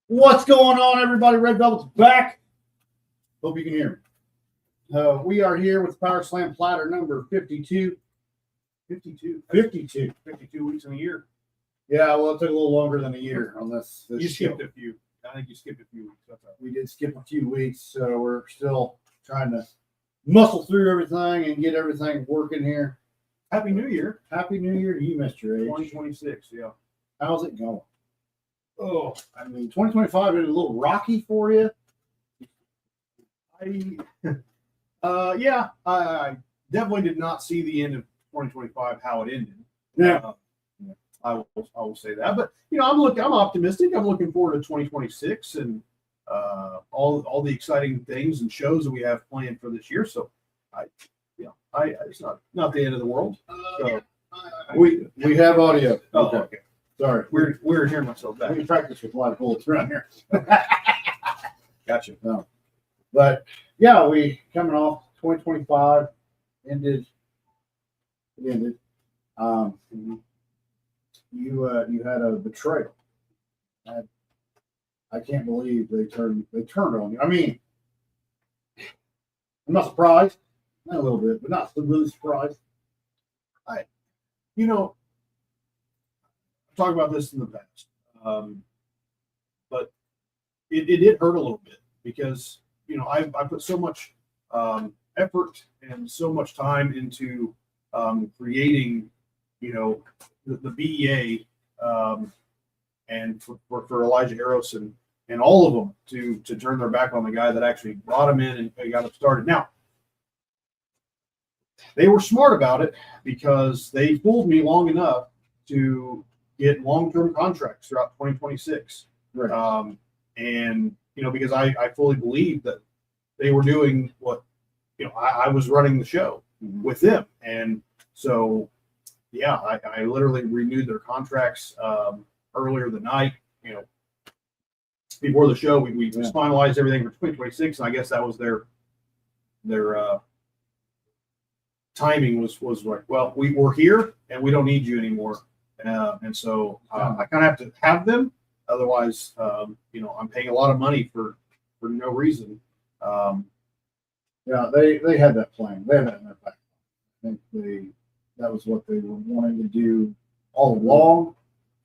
What's going on, everybody? Red Velvet's back. Hope you can hear me. We are here with Powerslam Platter number 52. 52 weeks in a year. Yeah, well, it took a little longer than a year on this You show. skipped a few. I think you skipped a few weeks. That's all. We did skip a few weeks, so we're still trying to muscle through everything and get everything working here. Happy New Year. Happy New Year to you, Mr. H. 2026, yeah. How's it going? Oh, I mean, 2025 is a little rocky for you. I definitely did not see the end of 2025 how it ended. Yeah. I will say that, but I'm optimistic. I'm looking forward to 2026 and all the exciting things and shows that we have planned for this year. So it's not the end of the world. So We have audio. okay. Sorry. We're hearing myself back. We practice with a lot of bullets around here. Gotcha. No. But yeah, we coming off 2025 ended. It ended. You had a betrayal. I can't believe they turned on you. I mean, I'm not surprised. Not a little bit, but not really surprised. I've talked about this in the past, but it did hurt a little bit because I put so much effort and so much time into creating the BEA and for Elijah Eros and all of them to turn their back on the guy that actually brought him in and got him started. Now, they were smart about it because they fooled me long enough to get long-term contracts throughout 2026. Right. And because I fully believed that they were doing what I was running the show with them. And so I literally renewed their contracts earlier the night, before the show. We finalized everything for 2026, and I guess that was their timing was like, well, we're here and we don't need you anymore. And so I kind of have to have them. Otherwise, I'm paying a lot of money for no reason. They had that plan. They had that in their back. I think that was what they were wanting to do all along.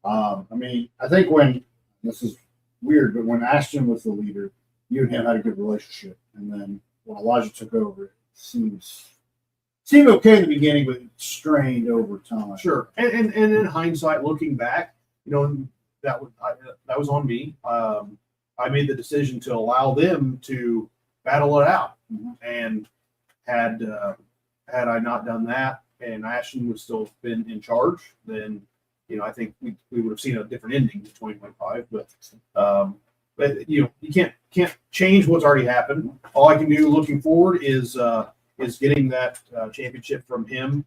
I mean, I think when this is weird, but when Ashton was the leader, you and him had a good relationship, and then when Elijah took over, it seemed okay in the beginning, but it strained over time. Sure, and in hindsight, looking back, that was on me. I made the decision to allow them to battle it out, and had I not done that, and Ashton would still have been in charge, then I think we would have seen a different ending in 2025. But you can't change what's already happened. All I can do looking forward is getting that championship from him,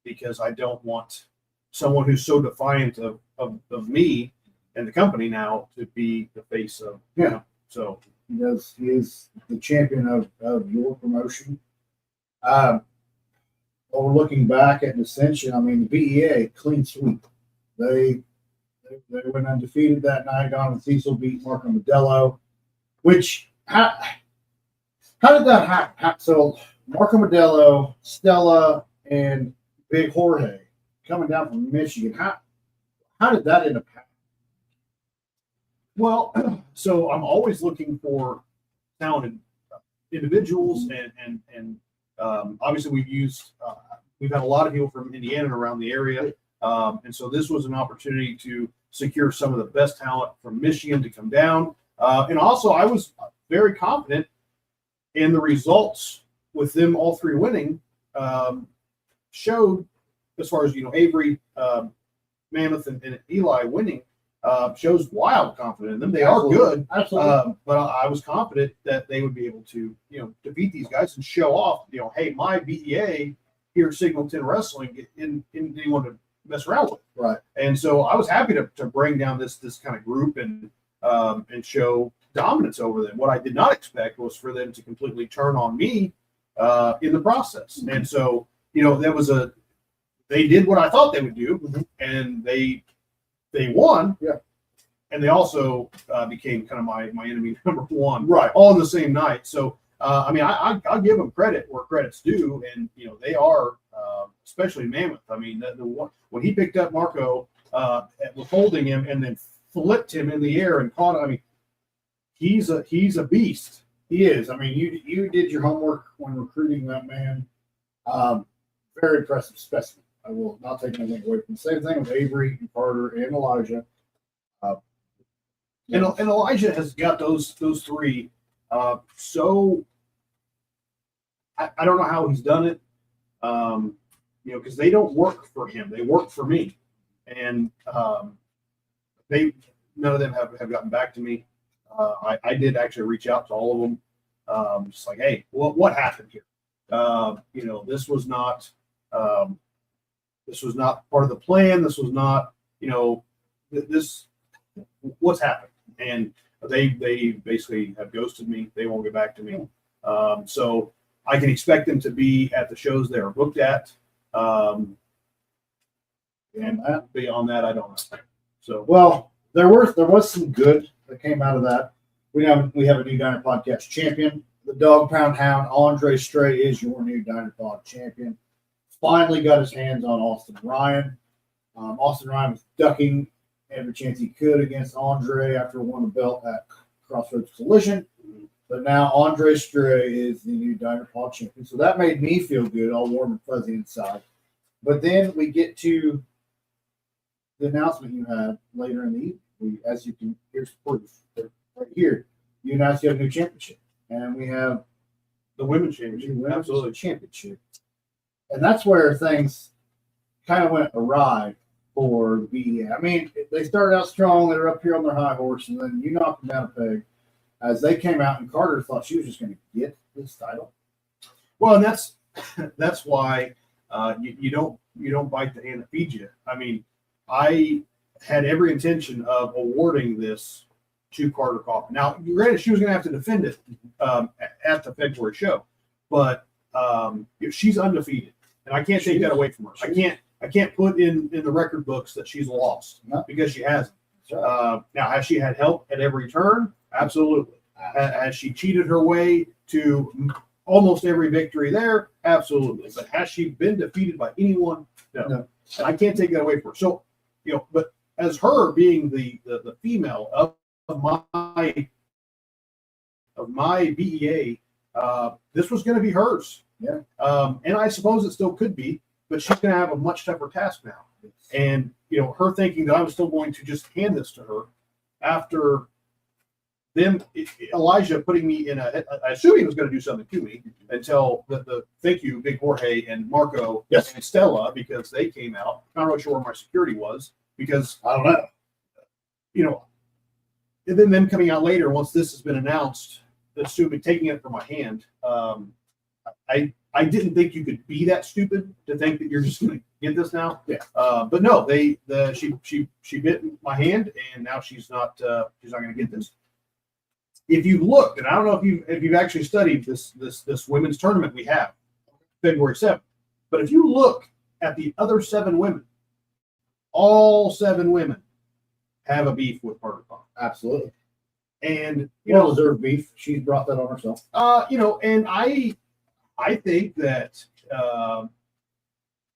because I don't want someone who's so defiant of me and the company now to be the face of. So he is the champion of your promotion. Or looking back at Ascension, I mean, the BEA clean sweep. They went undefeated that night. Don and Cecil beat Marco Modelo, which how did that happen? So Marco Modelo, Stella, and Big Jorge coming down from Michigan. How did that end up happening? Well, so I'm always looking for talented individuals, and obviously we've had a lot of people from Indiana and around the area, and so this was an opportunity to secure some of the best talent from Michigan to come down, and also I was very confident in the results with them all three winning. Showed, as far as Avery, Mammoth, and Eli winning, shows wild confidence in them. They are good. Absolutely. But I was confident that they would be able to, defeat these guys and show off, hey, my BEA here at Signal 10 Wrestling in anyone to mess around with. Right. And so I was happy to bring down this kind of group and show dominance over them. What I did not expect was for them to completely turn on me in the process. Mm-hmm. And so, they did what I thought they would do, and they won. Yeah. and they also became kind of my enemy number one, Right. all in the same night. So I mean, I'll give them credit where credit's due, and they are, especially Mammoth. I mean, the one when he picked up Marco, was holding him and then flipped him in the air and caught him. I mean, he's a beast. He is. I mean, you did your homework when recruiting that man. Very impressive specimen. I will not take anything away from the same thing with Avery and Carter and Elijah. And Elijah has got those three. So I don't know how he's done it. Because they don't work for him; they work for me, and none of them have gotten back to me. I did actually reach out to all of them, just like, hey, what happened here? This was not part of the plan. This was not, this what's happened. And they basically have ghosted me. They won't get back to me. So I can expect them to be at the shows they're booked at. And beyond that, I don't know. So, well, there was some good that came out of that. We have a new Diner Podcast champion. The Dog Pound Hound, Andre Stray, is your new Diner Pod champion. Finally got his hands on Austin Ryan. Austin Ryan was ducking every chance he could against Andre after winning the belt at Crossroads Collision. But now Andre Stray is the new Diner Pod champion. So that made me feel good, all warm and fuzzy inside. But then we get to the announcement you had later in the evening. As you can, here's proof. Right here, you announced you have a new championship. And we have the women's championship. Absolutely. Championship. And that's where things kind of went awry for the BEA. I mean, they started out strong. They were up here on their high horse, and then you knocked them down a peg as they came out, and Carter thought she was just going to get this title. Well, and that's why you don't bite the hand that feeds you. I mean, I had every intention of awarding this to Carter Kaufman. Now, granted, she was going to have to defend it at the February show, but she's undefeated, and I can't take that away from her. I can't put in the record books that she's lost because she hasn't. Right. Now, has she had help at every turn? Absolutely. Has she cheated her way to almost every victory there? Absolutely. But has she been defeated by anyone? No. And I can't take that away from her. So, but as her being the female of my BEA, this was going to be hers. Yeah. And I suppose it still could be, but she's going to have a much tougher task now. And, her thinking that I was still going to just hand this to her after them, Elijah putting me in I assume he was going to do something to me until the thank you, Big Jorge and Marco and Stella, because they came out. Not really sure where my security was because I don't know. And then them coming out later, once this has been announced, assuming taking it from my hand, I didn't think you could be that stupid to think that you're just going to get this now. Yeah. But no, she bit my hand, and now she's not going to get this. If you looked, and I don't know if you've actually studied this women's tournament we have, February 7th, but if you look at the other 7 women, all 7 women have a beef with Carter Kaufman. Absolutely. And well-deserved beef. She's brought that on herself. And I think that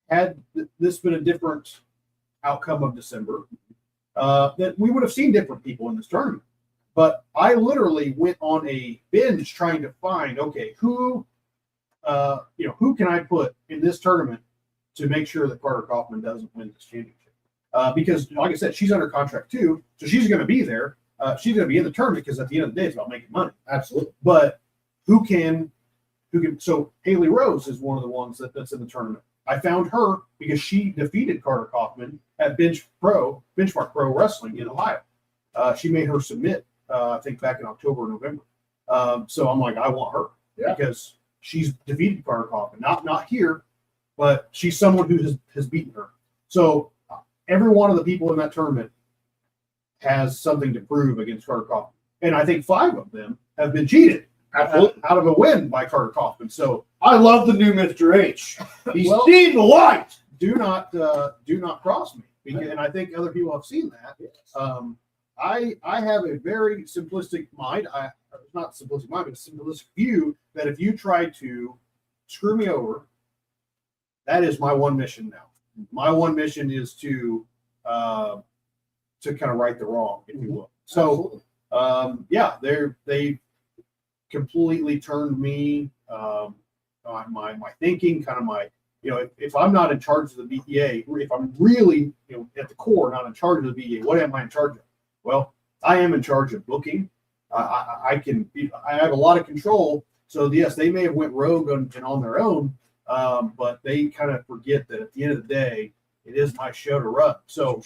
had this been a different outcome of December, that we would have seen different people in this tournament. But I literally went on a binge trying to find, okay, who can I put in this tournament to make sure that Carter Kaufman doesn't win this championship? Because, like I said, she's under contract too, so she's going to be there. She's going to be in the tournament because at the end of the day, it's about making money. Absolutely. But who can? So Haley Rose is one of the ones that's in the tournament. I found her because she defeated Carter Kaufman at Benchmark Pro Wrestling in Ohio. She made her submit, I think, back in October or November. So I'm like, I want her because she's defeated Carter Kaufman. Not here, but she's someone who has beaten her. So every one of the people in that tournament has something to prove against Carter Kaufman. And I think 5 of them have been cheated out of a win by Carter Kaufman. So I love the new Mr. H. He's seen the light. Do not cross me. And I think other people have seen that. I have a very simplistic mind. Not simplistic mind, but a simplistic view that if you try to screw me over, that is my one mission now. My one mission is to kind of right the wrong, if you will. So yeah, they completely turned me my thinking, kind of my, if I'm not in charge of the BEA, if I'm really, at the core, not in charge of the BEA, what am I in charge of? Well, I am in charge of booking. I have a lot of control. So yes, they may have went rogue on their own, but they kind of forget that at the end of the day, it is my show to run. So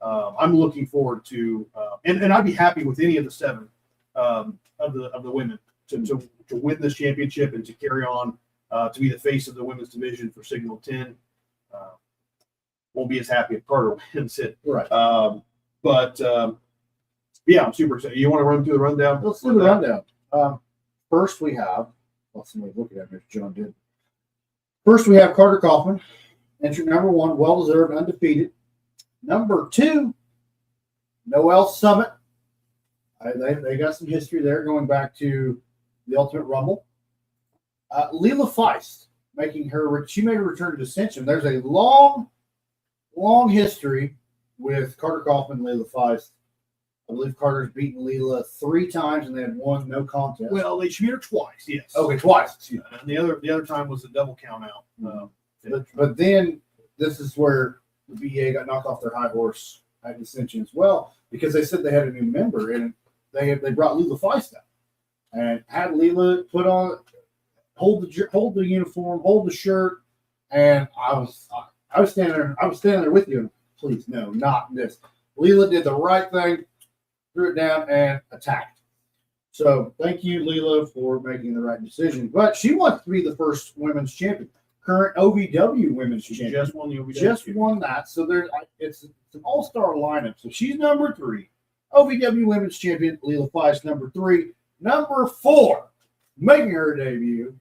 I'm looking forward to, and I'd be happy with any of the 7 of the women to win this championship and to carry on to be the face of the women's division for Signal 10. Won't be as happy if Carter wins it. Right. But yeah, I'm super excited. You want to run through the rundown? Let's do the rundown. First, we have, somebody's looking at me, John did. First, we have Carter Kaufman, entrant number 1, well-deserved, undefeated. Number 2, Noelle Summit. They got some history there going back to the Ultimate Rumble. Leela Feist, she made a return to Ascension. There's a long history with Carter Kaufman and Leela Feist. I believe Carter's beaten Leela 3 times and they had 1 no contest. Well, she beat her twice, yes. Okay, twice. And the other time was a double count out. But then this is where the BA got knocked off their high horse at Ascension as well, because they said they had a new member and they brought Leela Feist out and had Leela hold the uniform, hold the shirt, and I was standing there with you. And please, no, not this. Leela did the right thing, threw it down, and attacked. So thank you, Leela, for making the right decision. But she wants to be the first women's champion, current OVW women's champion. Just won the OVW. Just won that. So it's an all-star lineup. So she's number 3, OVW women's champion. Leela Feist, number 3. Number 4, making her debut,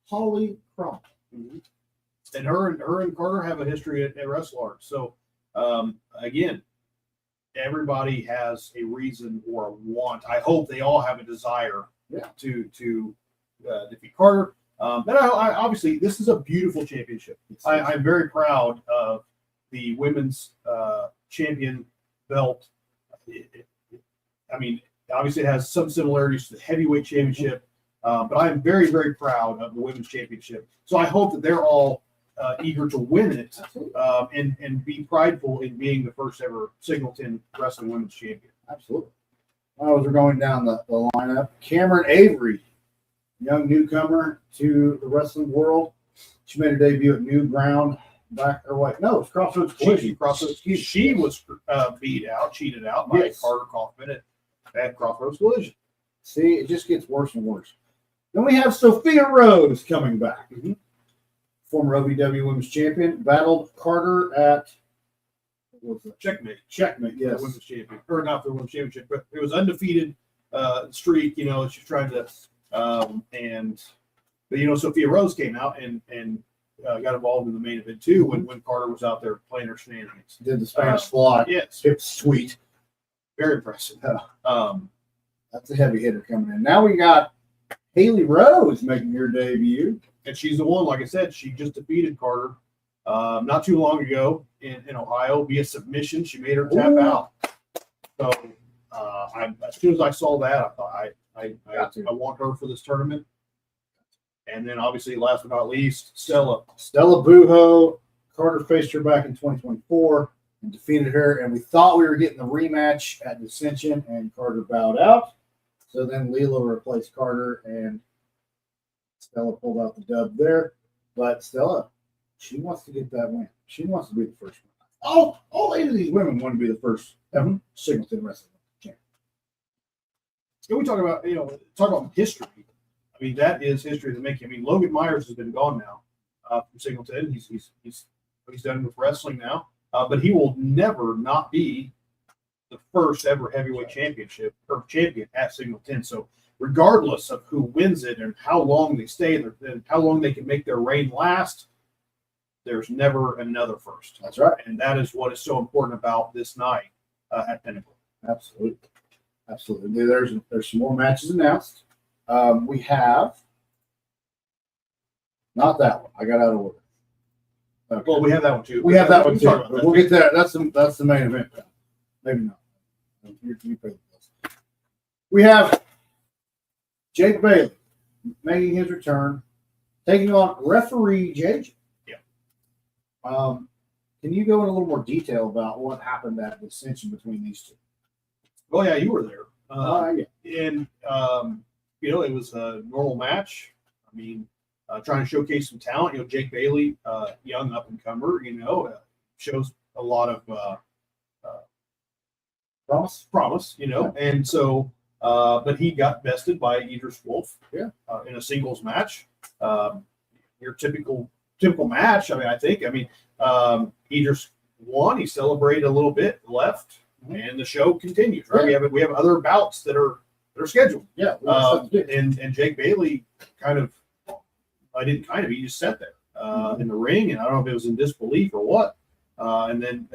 Holly Crum. Mm-hmm. And her and Carter have a history at Wrestle Arts. So again, everybody has a reason or a want. I hope they all have a desire to defeat Carter. But I obviously, this is a beautiful championship. I'm very proud of the women's champion belt. I mean, obviously, it has some similarities to the heavyweight championship, but I'm very, very proud of the women's championship. So I hope that they're all eager to win it and be prideful in being the first ever Signal 10 Wrestling Women's Champion. Absolutely. As we're going down the lineup, Cameron Avery, young newcomer to the wrestling world. She made her debut at New Ground it's Crossroads Collision. She was cheated out by Carter Kaufman at Crossroads Collision. See, it just gets worse and worse. Then we have Sophia Rose coming back. Mm-hmm. Former OVW Women's Champion, battled Carter at Checkmate. Yes. The Women's Champion. Or not the Women's Championship, but it was undefeated streak, she's trying to but Sophia Rose came out and got involved in the main event too when Carter was out there playing her shenanigans. Did the Spanish fly. Yes. It's sweet. Very impressive. That's a heavy hitter coming in. Now we got Haley Rose making her debut. And she's the one, like I said, she just defeated Carter not too long ago in Ohio via submission. She made her tap out. So as soon as I saw that, I thought I want her for this tournament. And then obviously, last but not least, Stella Buho. Carter faced her back in 2024 and defeated her. And we thought we were getting the rematch at Ascension, and Carter bowed out. So then Leela replaced Carter, and Stella pulled out the dub there. But Stella, she wants to get that win. She wants to be the first one. All 8 of these women want to be the first ever Signal 10 wrestling champion. And we talk about history. I mean, that is history to make. I mean, Logan Myers has been gone now from Signal 10. He's done with wrestling now, but he will never not be the first ever heavyweight champion at Signal 10. So regardless of who wins it and how long they stay and how long they can make their reign last, there's never another first. That's right. And that is what is so important about this night at Pinnacle. Absolutely. Absolutely. There's some more matches announced. We have not that one. I got out of order. Okay. Well, we have that one too. We have that one We too. can talk about that We'll get there. That's the main event. Maybe not. You pay the bills. We have Jake Bailey making his return, taking on referee JJ. Yeah. Can you go in a little more detail about what happened at the dissension between these two? Oh yeah, you were there. Yeah. And it was a normal match. I mean, trying to showcase some talent. Jake Bailey, young up and comer. Shows a lot of promise. And so, but he got bested by Idris Wolf. Yeah. In a singles match. Your typical match. I think. Idris won. He celebrated a little bit, left, and the show continues. Right. Yeah. We have other bouts that are scheduled. Yeah. And Jake Bailey he just sat there in the ring, and I don't know if it was in disbelief or what. And then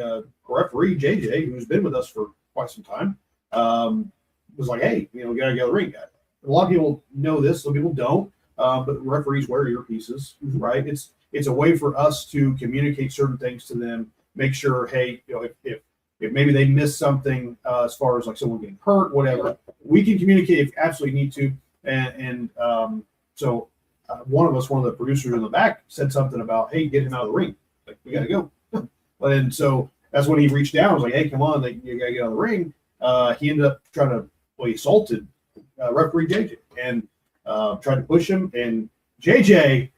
referee JJ, who's been with us for quite some time, was like, "Hey, we gotta get out of the ring, guy." A lot of people know this, some people don't. But referees wear earpieces, right? It's a way for us to communicate certain things to them, make sure, hey, if maybe they missed something as far as like someone getting hurt, whatever, we can communicate if you absolutely need to. So one of the producers in the back said something about, hey, get him out of the ring. Like, we got to go. And so that's when he reached down. I was like, hey, come on, you got to get out of the ring. He ended up he assaulted referee JJ and tried to push him. And JJ,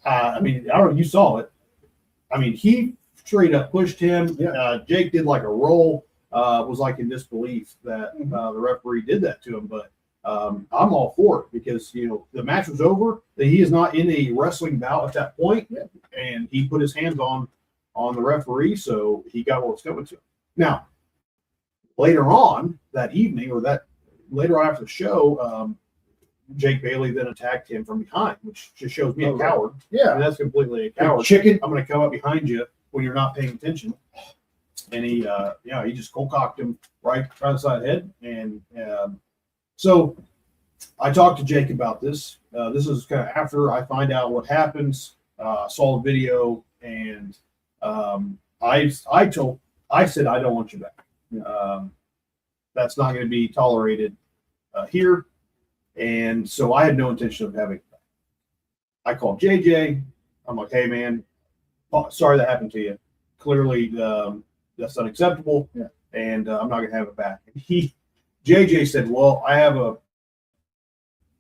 I don't know if you saw it. He straight up pushed him. Yeah. Jake did like a roll, was like in disbelief that the referee did that to him. But I'm all for it because, the match was over. He is not in a wrestling bout at that point. Yeah. And he put his hands on the referee, so he got what was coming to him. Now, later on that evening, or that later on after the show, Jake Bailey then attacked him from behind, which just shows me a coward. Yeah. That's completely a coward. Chicken. I'm going to come up behind you when you're not paying attention. And he just cold cocked him right the side of the head. And so I talked to Jake about this. This is kind of after I find out what happens. Saw the video, and I said I don't want you back. That's not going to be tolerated here. And so I had no intention of having it back. I called JJ. I'm like, hey man, sorry that happened to you. Clearly, that's unacceptable. Yeah. And I'm not going to have it back. And JJ said, well, I have a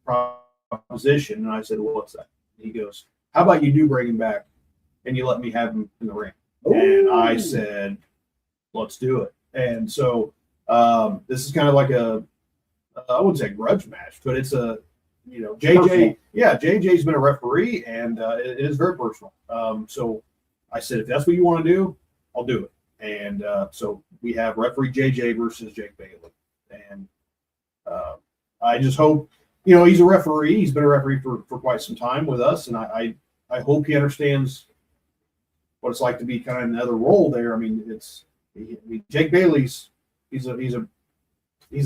proposition. And I said, well, what's that? And he goes, how about you do bring him back and you let me have him in the ring? Ooh. And I said, let's do it. And so this is kind of like I wouldn't say grudge match, but it's JJ. Personal. Yeah, JJ's been a referee, and it is very personal. So I said, if that's what you want to do, I'll do it. And so we have referee JJ versus Jake Bailey. And I just hope, he's a referee. He's been a referee for quite some time with us, and I hope he understands what it's like to be kind of in the other role there. Jake Bailey's he's an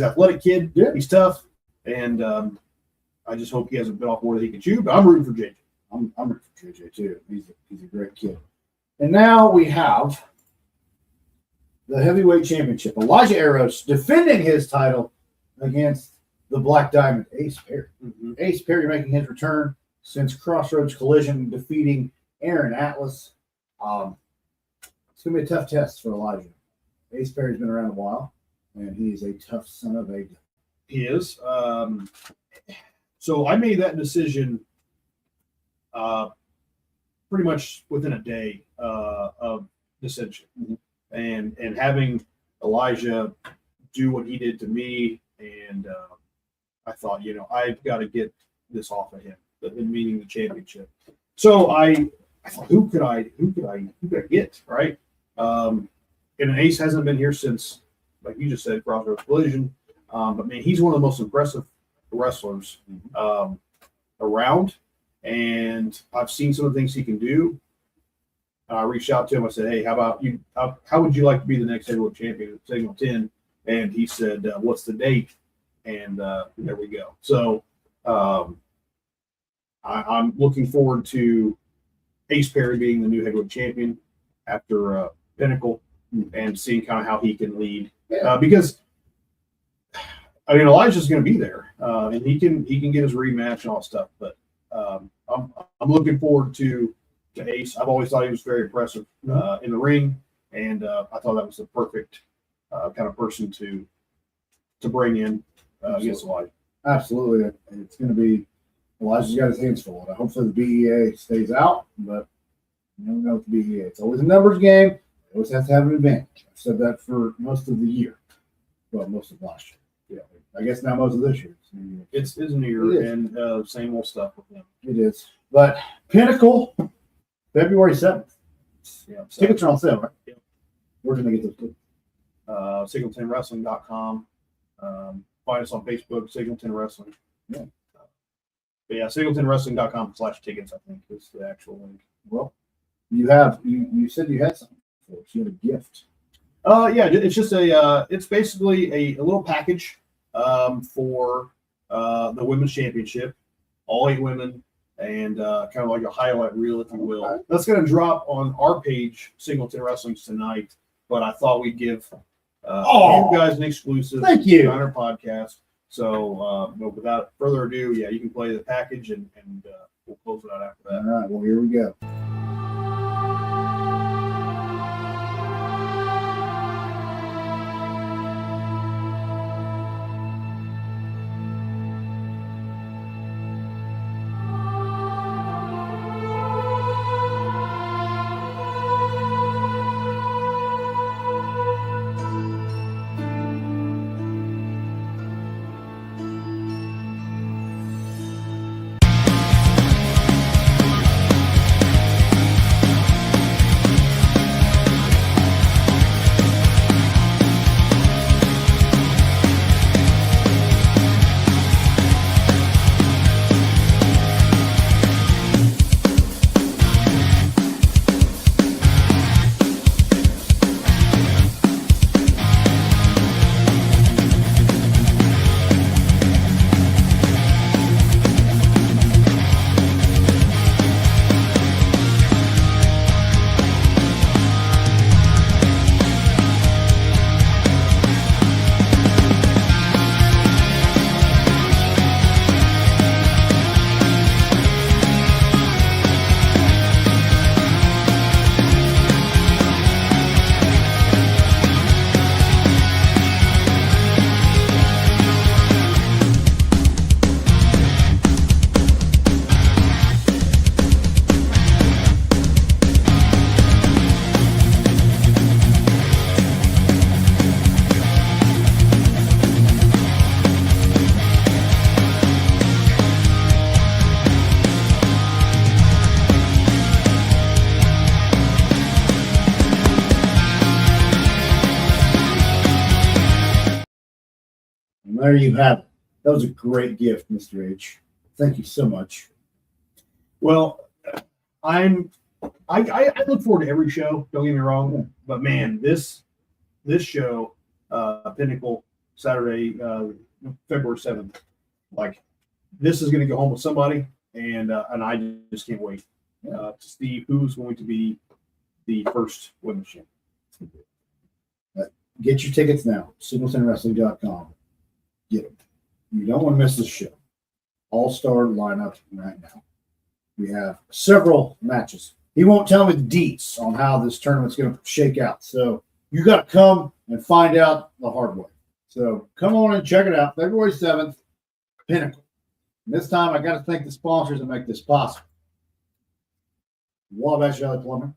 athletic kid. Yeah. He's tough, and I just hope he has a bit off more that he can chew. But I'm rooting for JJ. I'm rooting for JJ too. He's a great kid. And now we have the heavyweight championship. Elijah Eros defending his title against the Black Diamond Ace Perry. Mm-hmm. Ace Perry making his return since Crossroads Collision, defeating Aaron Atlas. It's gonna be a tough test for Elijah. Ace Perry's been around a while, and he's a tough son of a gun. He is. So I made that decision pretty much within a day of dissension, and having Elijah do what he did to me, and I thought, I've got to get this off of him, meaning the championship. So I thought, who could I get, right? And an Ace hasn't been here since, like you just said, Crossroads Collision. But man, he's one of the most impressive wrestlers around, and I've seen some of the things he can do. I reached out to him. I said, "Hey, how about you? How would you like to be the next heavyweight champion?" Saying 10, And he said, "What's the date?" And there we go. So I'm looking forward to Ace Perry being the new heavyweight champion after Pinnacle, and seeing kind of how he can lead. Because I mean, Elijah's going to be there, and he can get his rematch and all that stuff. But I'm looking forward to Ace. I've always thought he was very impressive in the ring, and I thought that was the perfect kind of person to bring in against Elijah. Absolutely, it's going to be. Elijah's got his hands full. Hopefully the BEA stays out, but you never know with the BEA. It's always a numbers game. You always have to have an advantage. I've said that for most of the year. Well, most of last year. Yeah, I guess now most of this year. It's New Year, and same old stuff with him. It is. But Pinnacle, February 7th. Yeah, so, Tickets are on sale, right? Yeah. Where can they get those tickets? SingletonWrestling.com. Find us on Facebook, Singleton Wrestling. Yeah. But yeah, SingletonWrestling.com/tickets, I think, is the actual link. Well, you said you had something for us. You had a gift. Yeah, it's just it's basically a little package for the women's championship, all 8 women, and kind of like a highlight reel, if you will. Okay. That's going to drop on our page, Singleton Wrestling, tonight. But I thought we'd give you guys an exclusive Thank you. on our podcast. So, without further ado, yeah, you can play the package, and we'll close it out after that. All right. Well, here we go. And there you have it. That was a great gift, Mr. H. Thank you so much. Well, I look forward to every show. Don't get me wrong, but man, this show, Pinnacle, Saturday, February 7th, like this is going to go home with somebody, and I just can't wait to see who's going to be the first women's champion. Get your tickets now. SingletonWrestling.com. Get them. You don't want to miss this show. All-star lineup right now. We have several matches. He won't tell me the deets on how this tournament's going to shake out. So you got to come and find out the hard way. So come on and check it out. February 7th, Pinnacle. And this time I got to thank the sponsors that make this possible. Wabash Valley Plumbing,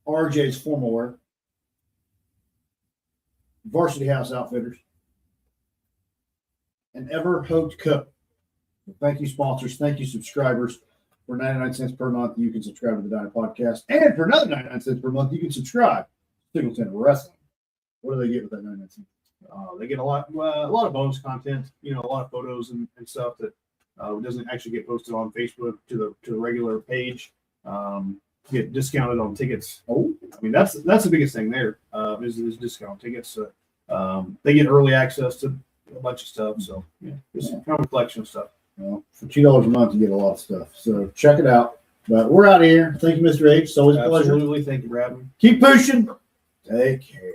RJs Formalwear, Varsity House Outfitters, and Haute Co. Thank you, sponsors. Thank you, subscribers. For 99 cents per month, you can subscribe to the Diner Podcast. And for another 99 cents per month, you can subscribe to Singleton Wrestling. What do they get with that 99 cents? They get a lot of bonus content, a lot of photos and stuff that doesn't actually get posted on Facebook to the regular page. get discounted on tickets. Oh, I mean, that's the biggest thing there, is discount tickets. They get early access to a bunch of stuff. So yeah, just kind of a collection of stuff. well, for $2 a month, you get a lot of stuff. So check it out. But we're out of here. Thank you, Mr. H. It's always a pleasure. Absolutely. Thank you for having me. Keep pushing. Take care.